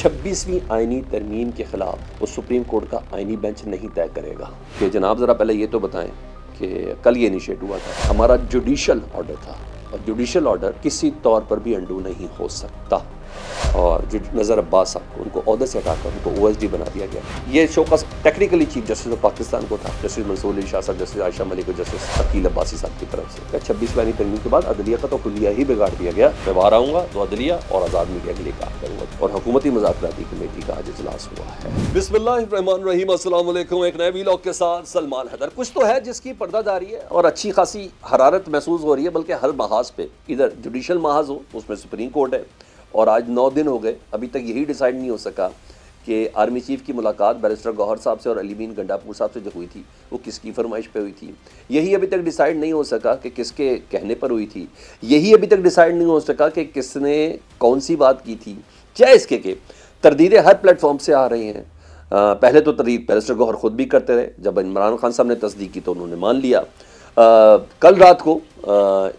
26ویں آئینی ترمیم کے خلاف وہ سپریم کورٹ کا آئینی بینچ نہیں طے کرے گا کہ جناب ذرا پہلے یہ تو بتائیں کہ کل یہ انیشیٹ ہوا تھا، ہمارا جوڈیشل آرڈر تھا اور جوڈیشل آرڈر کسی طور پر بھی انڈو نہیں ہو سکتا، اور نظر عباس صاحب کو ان کو عہدے سے ہٹا کر ان کو او ایس ڈی بنا دیا گیا۔ یہ show cause technically chief justice of Pakistan کو تھا، جسٹس منصور علی شاہ صاحب، جسٹس عائشہ ملک اور جسٹس عقیل عباسی صاحب کی طرف سے 26ویں ترمیم کے بعد عدلیہ کا تو کلیہ ہی بگاڑ دیا گیا۔ میں باہر آؤں گا تو عدلیہ اور آزاد میڈیا کے لیے کام کروں گا، اور حکومتی مذاکراتی کمیٹی کا آج اجلاس ہوا ہے۔ بسم اللہ الرحمن الرحیم، السلام علیکم۔ ایک نئے ویلاگ کے ساتھ سلمان حیدر۔ کچھ تو ہے جس کی پردہ داری ہے اور اچھی خاصی حرارت محسوس ہو رہی ہے، بلکہ ہر محاذ پہ، ادھر جوڈیشل محاذ ہو اس میں سپریم کورٹ ہے، اور آج 9 دن ہو گئے، ابھی تک یہی ڈیسائیڈ نہیں ہو سکا کہ آرمی چیف کی ملاقات بیرسٹر گوہر صاحب سے اور علی مین گنڈاپور صاحب سے جو ہوئی تھی وہ کس کی فرمائش پہ ہوئی تھی۔ یہی ابھی تک ڈیسائیڈ نہیں ہو سکا کہ کس کے کہنے پر ہوئی تھی۔ یہی ابھی تک ڈیسائیڈ نہیں ہو سکا کہ کس نے کون سی بات کی تھی، چاہے اس کے تردیدیں ہر پلیٹ فارم سے آ رہی ہیں۔ پہلے تو تردید بیرسٹر گوہر خود بھی کرتے رہے، جب عمران خان صاحب نے تصدیق کی تو انہوں نے مان لیا۔ کل رات کو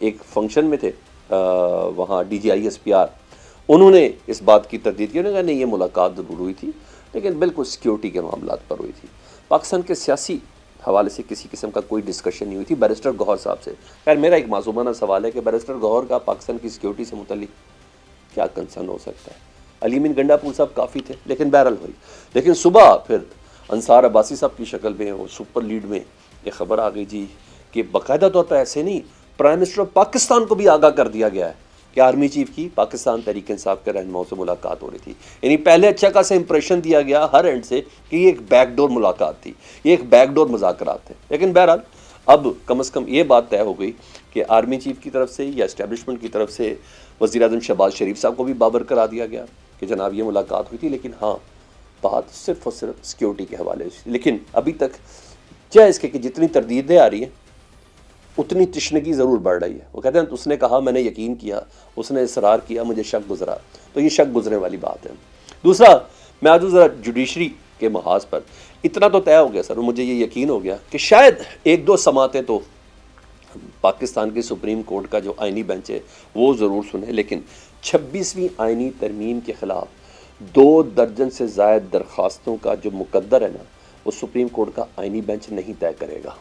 ایک فنکشن میں تھے وہاں D G I S P R, انہوں نے اس بات کی تردید کی، انہوں نے کہا نہیں یہ ملاقات ضرور ہوئی تھی لیکن بالکل سیکیورٹی کے معاملات پر ہوئی تھی، پاکستان کے سیاسی حوالے سے کسی قسم کا کوئی ڈسکشن نہیں ہوئی تھی بیرسٹر گوہر صاحب سے۔ خیر میرا ایک معصومانہ سوال ہے کہ بیرسٹر گوہر کا پاکستان کی سیکیورٹی سے متعلق کیا کنسرن ہو سکتا ہے؟ علی مین گنڈاپور صاحب کافی تھے لیکن بہرحال ہوئی، لیکن صبح پھر انصار عباسی صاحب کی شکل میں وہ سپر لیڈ میں یہ خبر آ گئی جی کہ باقاعدہ طور پر ایسے نہیں، پرائم منسٹر آف پاکستان کو بھی آگاہ کر دیا گیا ہے کہ آرمی چیف کی پاکستان تحریک انصاف کے رہنماؤں سے ملاقات ہو رہی تھی۔ یعنی پہلے اچھا خاصا امپریشن دیا گیا ہر اینڈ سے کہ یہ ایک بیک ڈور ملاقات تھی، یہ ایک بیک ڈور مذاکرات تھے، لیکن بہرحال اب کم از کم یہ بات طے ہو گئی کہ آرمی چیف کی طرف سے یا اسٹیبلشمنٹ کی طرف سے وزیر اعظم شہباز شریف صاحب کو بھی بابر کرا دیا گیا کہ جناب یہ ملاقات ہوئی تھی، لیکن ہاں بات صرف اور صرف سیکیورٹی کے حوالے سے۔ لیکن ابھی تک چاہے اس کے کہ جتنی تردیدیں آ رہی ہیں اتنی تشنگی ضرور بڑھ رہی ہے۔ وہ کہتے ہیں اس نے کہا میں نے یقین کیا، اس نے اصرار کیا مجھے شک گزرا، تو یہ شک گزرنے والی بات ہے۔ دوسرا میں آج ذرا جوڈیشری کے محاذ پر اتنا تو طے ہو گیا سر، مجھے یہ یقین ہو گیا کہ شاید ایک دو سماعتیں تو پاکستان کی سپریم کورٹ کا جو آئینی بینچ ہے وہ ضرور سنے، لیکن 26ویں آئینی ترمیم کے خلاف 2 درجن سے زائد درخواستوں کا جو مقدر ہے نا، وہ سپریم کورٹ کا آئینی بینچ نہیں طے کرے گا۔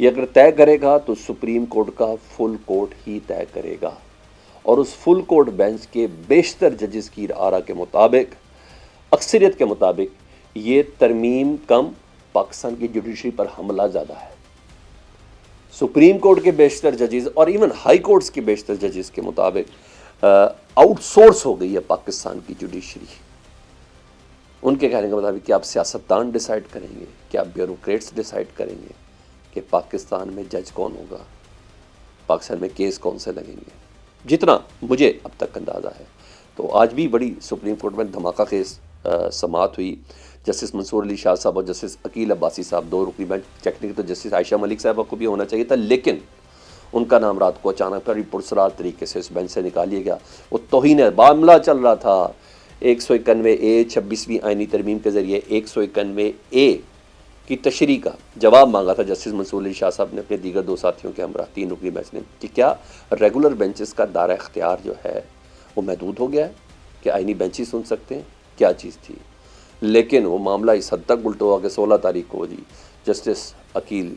یہ اگر طے کرے گا تو سپریم کورٹ کا فل کورٹ ہی طے کرے گا، اور اس فل کورٹ بینچ کے بیشتر ججز کی آراء کے مطابق، اکثریت کے مطابق، یہ ترمیم کم پاکستان کی جوڈیشری پر حملہ زیادہ ہے۔ سپریم کورٹ کے بیشتر ججز اور ایون ہائی کورٹس کے بیشتر ججز کے مطابق آؤٹ سورس ہو گئی ہے پاکستان کی جوڈیشری۔ ان کے کہنے کے مطابق کہ آپ سیاستدان ڈیسائیڈ کریں گے، کہ آپ بیوروکریٹس ڈیسائیڈ کریں گے کہ پاکستان میں جج کون ہوگا، پاکستان میں کیس کون سے لگیں گے۔ جتنا مجھے اب تک اندازہ ہے تو آج بھی بڑی سپریم کورٹ میں دھماکہ خیز سماعت ہوئی۔ جسٹس منصور علی شاہ صاحب اور جسٹس عقیل عباسی صاحب، 2 رکنی بینچ، ٹیکنیکلی تو جسٹس عائشہ ملک صاحبہ کو بھی ہونا چاہیے تھا، لیکن ان کا نام رات کو اچانک بڑی پرسرار طریقے سے اس بینچ سے نکال لیا گیا۔ وہ توہین معاملہ چل رہا تھا 191A 26ویں آئینی ترمیم کے ذریعے 191A کی تشریح کا جواب مانگا تھا جسٹس منصور علی شاہ صاحب نے اپنے دیگر 2 ساتھیوں کے ہمراہ 3 رکنی بینچ نے، کہ کیا ریگولر بینچز کا دائرہ اختیار جو ہے وہ محدود ہو گیا ہے کہ آئینی بینچ ہی سن سکتے ہیں، کیا چیز تھی۔ لیکن وہ معاملہ اس حد تک الٹا ہوا کہ 16 تاریخ کو جی جسٹس عقیل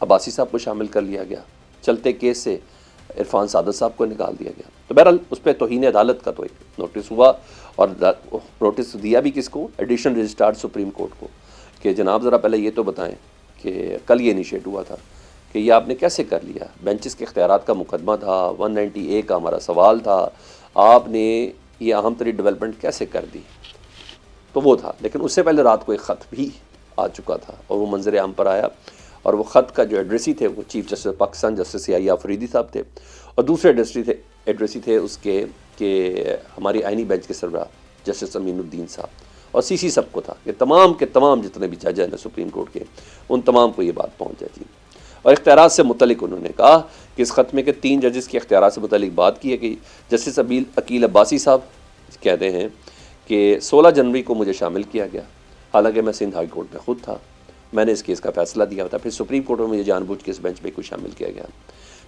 عباسی صاحب کو شامل کر لیا گیا، چلتے کیس سے عرفان سعادت صاحب کو نکال دیا گیا۔ تو بہرحال اس پہ توہین عدالت کا تو ایک نوٹس ہوا، اور نوٹس دیا بھی کس کو؟ ایڈیشنل رجسٹرار سپریم کورٹ کو، کہ جناب ذرا پہلے یہ تو بتائیں کہ کل یہ انیشیٹ ہوا تھا کہ یہ آپ نے کیسے کر لیا، بینچز کے اختیارات کا مقدمہ تھا، 190A کا ہمارا سوال تھا، آپ نے یہ اہم ترین ڈیولپمنٹ کیسے کر دی؟ تو وہ تھا، لیکن اس سے پہلے رات کو ایک خط بھی آ چکا تھا اور وہ منظر عام پر آیا، اور وہ خط کا جو ایڈریسی تھے وہ چیف جسٹس پاکستان جسٹس یحییٰ فریدی صاحب تھے، اور دوسرے ایڈریسی تھے اس کے کہ ہماری آئینی بینچ کے سربراہ جسٹس امین الدین صاحب، اور سی سب کو تھا کہ تمام کے تمام جتنے بھی جج ہیں سپریم کورٹ کے ان تمام کو یہ بات پہنچ جائے گی۔ اور اختیارات سے متعلق انہوں نے کہا کہ اس خط میں کہ 3 ججز کے اختیارات سے متعلق بات کی ہے کہ جسٹس عقیل عباسی صاحب کہتے ہیں کہ 16 جنوری کو مجھے شامل کیا گیا، حالانکہ میں سندھ ہائی کورٹ میں خود تھا، میں نے اس کیس کا فیصلہ دیا تھا، پھر سپریم کورٹ میں مجھے جان بوجھ کے اس بینچ پہ کو شامل کیا گیا،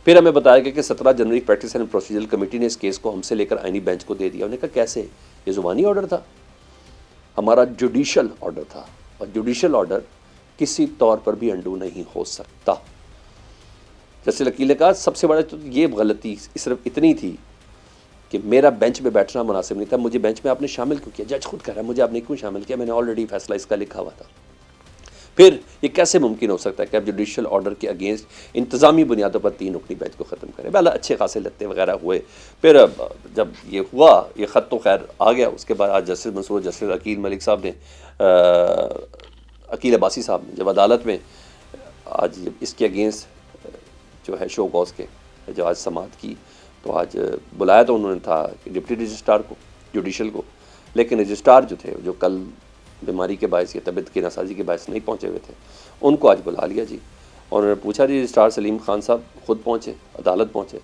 پھر ہمیں بتایا گیا کہ 17 جنوری پریکٹس اینڈ پروسیجر کمیٹی نے اس کیس کو ہم سے لے کر آئینی بینچ کو دے دیا. انہوں نے کہا کیسے؟ یہ زبانی آرڈر تھا، ہمارا جوڈیشل آرڈر تھا، اور جوڈیشل آرڈر کسی طور پر بھی انڈو نہیں ہو سکتا. جیسے وکیل نے کہا سب سے بڑا تو یہ غلطی صرف اتنی تھی کہ میرا بینچ میں بیٹھنا مناسب نہیں تھا. مجھے بینچ میں آپ نے شامل کیوں کیا؟ جج خود کہہ رہا ہے مجھے آپ نے کیوں شامل کیا، میں نے آلریڈی فیصلہ اس کا لکھا ہوا تھا. پھر یہ کیسے ممکن ہو سکتا ہے کہ آپ جوڈیشل آرڈر کے اگینسٹ انتظامی بنیادوں پر 3 رکنی بینچ کو ختم کریں؟ پہلے اچھے خاصے لتے وغیرہ ہوئے. پھر جب یہ ہوا، یہ خط تو خیر آ گیا، اس کے بعد آج جسٹس منصور، جسٹس عقیل ملک صاحب نے، عقیل عباسی صاحب نے جب عدالت میں آج اس کے اگینسٹ جو ہے شو کاز کے جو آج سماعت کی، تو آج بلایا تو انہوں نے تھا کہ ڈپٹی رجسٹرار کو، جوڈیشل کو، لیکن رجسٹرار جو تھے جو کل بیماری کے باعث یا طبیعت کی ناسازی کے باعث نہیں پہنچے ہوئے تھے، ان کو آج بلا لیا جی. اور انہوں نے پوچھا جی رجسٹرار سلیم خان صاحب خود پہنچے، عدالت پہنچے،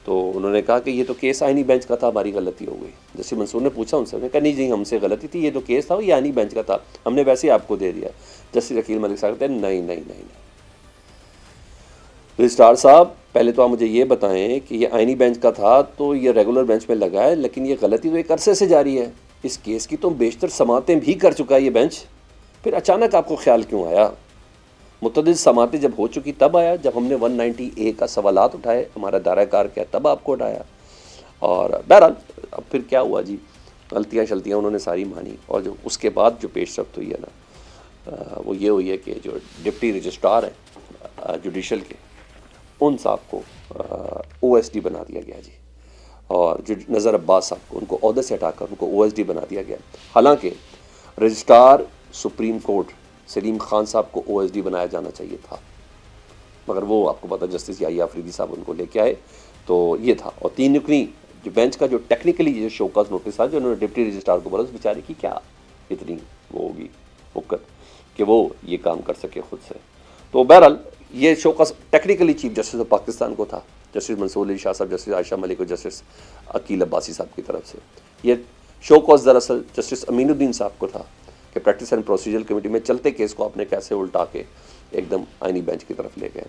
تو انہوں نے کہا کہ یہ تو کیس آئینی بینچ کا تھا، ہماری غلطی ہو گئی. جسٹس منصور نے پوچھا ان سے، انہوں نے کہا نہیں جی ہم سے غلطی تھی، یہ تو کیس تھا وہ یہ آئینی بینچ کا تھا، ہم نے ویسے ہی آپ کو دے دیا. جسٹس عقیل ملک صاحب کہتے ہیں نہیں، رجسٹرار صاحب پہلے تو آپ مجھے یہ بتائیں کہ یہ آئینی بینچ کا تھا تو یہ ریگولر بینچ میں لگا ہے، لیکن یہ غلطی تو ایک عرصے سے جاری ہے، اس کیس کی تو بیشتر سماعتیں بھی کر چکا ہے یہ بینچ، پھر اچانک آپ کو خیال کیوں آیا؟ متعدد سماعتیں جب ہو چکی تب آیا، جب ہم نے 190A کا سوالات اٹھائے، ہمارا دائرہ کار کیا، تب آپ کو اٹھایا. اور بہرحال اب پھر کیا ہوا جی، غلطیاں شلطیاں انہوں نے ساری مانی، اور جو اس کے بعد جو پیش رفت ہوئی ہے نا وہ یہ ہوئی ہے کہ جو ڈپٹی رجسٹرار ہیں جوڈیشل کے، ان صاحب کو OSD بنا دیا گیا جی، اور جو نظر عباس صاحب کو ان کو عہدے سے ہٹا کر ان کو OSD بنا دیا گیا. حالانکہ registrar supreme court Salim Khan صاحب کو OSD بنایا جانا چاہیے تھا، مگر وہ آپ کو پتہ جسٹس یحییٰ آفریدی صاحب ان کو لے کے آئے، تو یہ تھا. اور 3 رکنی جو بینچ کا جو ٹیکنیکلی جو شوکاز نوٹس تھا جو انہوں نے ڈپٹی رجسٹرار کو بولا، اس بیچارے کی کیا اتنی وہ ہوگی وقت کہ وہ یہ کام کر سکے خود سے. تو بہرحال یہ show cause technically chief justice of Pakistan کو تھا، جسٹس منصور علی شاہ صاحب، جسٹس عائشہ ملک اور جسٹس عقیل عباسی صاحب کی طرف سے. یہ شوکاز دراصل جسٹس امین الدین صاحب کو تھا کہ پریکٹس اینڈ پروسیجر کمیٹی میں چلتے کیس کو آپ نے کیسے الٹا کے ایک دم آئینی بینچ کی طرف لے گئے.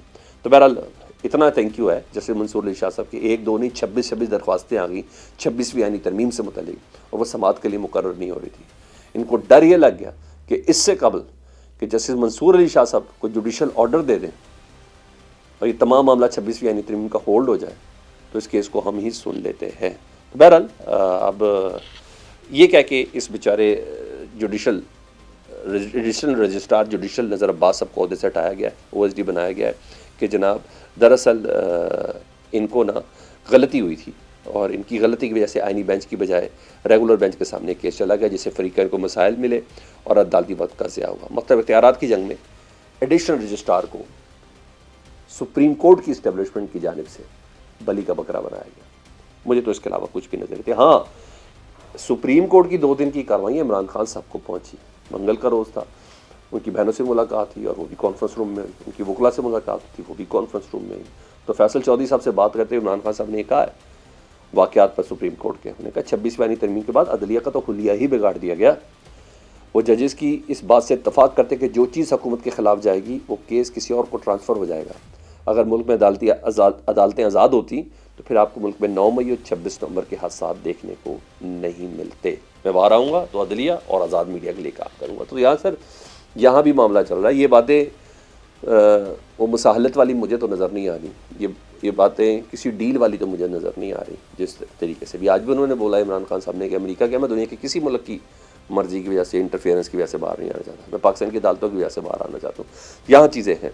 تو بہرحال اتنا تھینک یو ہے جسٹس منصور علی شاہ صاحب کی 1 2 نہیں 26 درخواستیں آ گئیں 26ویں آئینی ترمیم سے متعلق، اور وہ سماعت کے لیے مقرر نہیں ہو رہی تھی. ان کو ڈر یہ لگ گیا کہ اس سے قبل کہ جسٹس منصور علی شاہ صاحب کو جوڈیشل آرڈر دے دیں اور یہ تمام معاملہ 26ویں آئینی ترمیم کا ہولڈ ہو جائے، تو اس کیس کو ہم ہی سن لیتے ہیں. بہرحال اب یہ کہہ کے اس بیچارے جوڈیشل رجسٹرار جوڈیشل نظر عباس صاحب کو عہدے سے ہٹایا گیا ہے، OSD بنایا گیا ہے کہ جناب دراصل ان کو نا غلطی ہوئی تھی، اور ان کی غلطی کی وجہ سے آئینی بینچ کی بجائے ریگولر بینچ کے سامنے کیس چلا گیا، جس سے فریقین کو مسائل ملے اور عدالتی وقت کا ضیاع ہوا. مختلف اختیارات کی جنگ میں ایڈیشنل رجسٹرار کو سپریم کورٹ کی اسٹیبلشمنٹ کی جانب سے بلی کا بکرا بنایا گیا. مجھے تو اس کے علاوہ کچھ بھی نظر نہیں. ہاں سپریم کورٹ کی 2 دن کی کارروائیاں عمران خان صاحب کو پہنچی، منگل کا روز تھا، ان کی بہنوں سے ملاقات ہوئی اور وہ بھی کانفرنس روم میں، ان کی وکلا سے ملاقات تھی وہ بھی کانفرنس روم میں. تو فیصل چودھری صاحب سے بات کرتے ہوئے عمران خان صاحب نے کہا ہے واقعات پر سپریم کورٹ کے، انہوں نے کہا 26ویں آئینی ترمیم کے بعد عدلیہ کا تو حلیہ ہی بگاڑ دیا گیا. وہ ججز کی اس بات سے اتفاق کرتے کہ جو چیز حکومت کے خلاف جائے گی وہ کیس کسی اور کو ٹرانسفر ہو جائے گا. اگر ملک میں عدالتیں آزاد ہوتی تو پھر آپ کو ملک میں 9 مئی اور 26 نومبر کے حادثات دیکھنے کو نہیں ملتے. میں باہر آؤں گا تو عدلیہ اور آزاد میڈیا کے لیے کام کروں گا. تو یہاں سر یہاں بھی معاملہ چل رہا ہے. یہ باتیں وہ مساہلت والی مجھے تو نظر نہیں آ رہی، یہ باتیں کسی ڈیل والی تو مجھے نظر نہیں آ رہی. جس طریقے سے بھی آج بھی انہوں نے بولا عمران خان صاحب نے کہ امریکہ کے میں دنیا کے کسی ملک کی مرضی کی وجہ سے انٹرفیئرنس کی وجہ سے باہر نہیں آنا چاہتا، میں پاکستان کی عدالتوں کی وجہ سے باہر آنا چاہتا ہوں. یہاں چیزیں ہیں.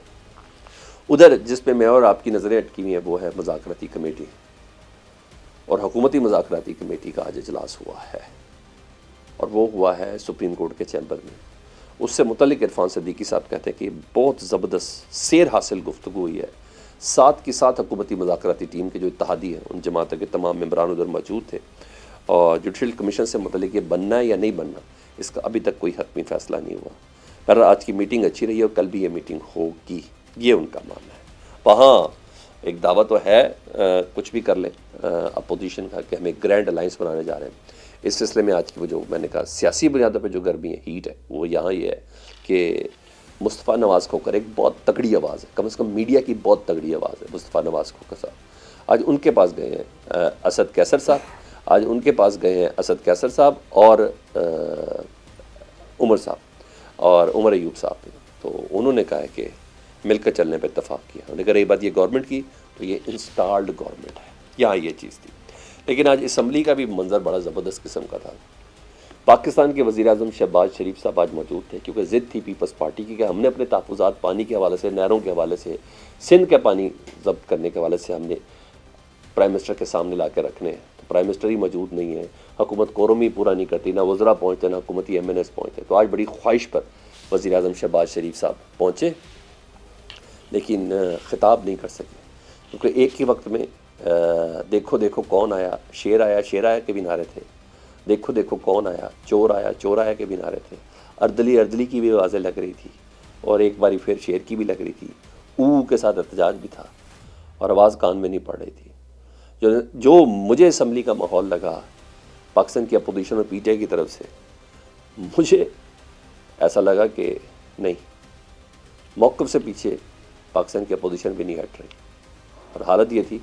ادھر جس پہ میں اور آپ کی نظریں اٹکی ہوئی ہیں وہ ہے مذاکراتی کمیٹی، اور حکومتی مذاکراتی کمیٹی کا آج اجلاس ہوا ہے، اور وہ ہوا ہے سپریم کورٹ کے چیمبر میں. اس سے متعلق عرفان صدیقی صاحب کہتے ہیں کہ بہت زبردست سیر حاصل گفتگو ہوئی ہے. ساتھ کے ساتھ حکومتی مذاکراتی ٹیم کے جو اتحادی ہیں ان جماعتوں کے تمام ممبران ادھر موجود تھے، اور جوڈیشل کمیشن سے متعلق یہ بننا ہے یا نہیں بننا اس کا ابھی تک کوئی حتمی فیصلہ نہیں ہوا. پر آج کی میٹنگ اچھی رہی ہے اور کل بھی یہ میٹنگ ہوگی، یہ ان کا ماننا ہے. وہاں ایک دعویٰ تو ہے کچھ بھی کر لیں اپوزیشن کا کہ ہم ایک گرینڈ الائنس بنانے جا رہے ہیں. اس سلسلے میں آج کی وہ جو میں نے کہا سیاسی بنیادوں پہ جو گرمی ہے، ہیٹ ہے، وہ یہاں یہ ہے کہ مصطفیٰ نواز کھوکھر ایک بہت تگڑی آواز ہے، کم از کم میڈیا کی بہت تگڑی آواز ہے مصطفیٰ نواز کھوکھر صاحب، آج ان کے پاس گئے ہیں اسد کیسر صاحب، آج ان کے پاس گئے ہیں اسد کیسر صاحب اور عمر صاحب اور عمر ایوب صاحب، تو انہوں نے کہا ہے کہ مل کر چلنے پہ اتفاق کیا. انہوں نے کہا رہی بات یہ گورنمنٹ کی تو یہ انسٹالڈ گورنمنٹ ہے، یہاں یہ چیز تھی. لیکن آج اسمبلی کا بھی منظر بڑا زبردست قسم کا تھا. پاکستان کے وزیر اعظم شہباز شریف صاحب آج موجود تھے، کیونکہ ضد تھی پیپلز پارٹی کی کہ ہم نے اپنے تحفظات پانی کے حوالے سے، نہروں کے حوالے سے، سندھ کا پانی ضبط کرنے کے حوالے سے ہم نے پرائم منسٹر کے سامنے لا کے رکھنے ہیں. تو پرائم منسٹر ہی موجود نہیں ہے، حکومت قورم ہی پورا نہیں کرتی، نہ وزراء پہنچتے نہ حکومتی ایم این ایس پہنچتے. تو آج بڑی خواہش پر وزیر اعظم شہباز شریف صاحب پہنچے، لیکن خطاب نہیں کر سکے، کیونکہ ایک ہی وقت میں دیکھو دیکھو کون آیا، شیر آیا کے بھی نعرے تھے، دیکھو دیکھو کون آیا، چور آیا کے بھی نعرے تھے، اردلی کی بھی آوازیں لگ رہی تھی، اور ایک باری پھر شیر کی بھی لگ رہی تھی، او کے ساتھ احتجاج بھی تھا، اور آواز کان میں نہیں پڑ رہی تھی. جو مجھے اسمبلی کا ماحول لگا پاکستان کی اپوزیشن اور پی ٹی آئی کی طرف سے، مجھے ایسا لگا کہ نہیں، موقف سے پیچھے پاکستان کی اپوزیشن بھی نہیں ہٹ رہی. اور حالت یہ تھی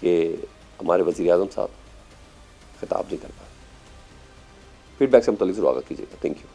کہ ہمارے وزیر اعظم صاحب خطاب نہیں کر پائے. فیڈ بیک سے متعلق ضرور آگاہ کیجیے گا. Thank you.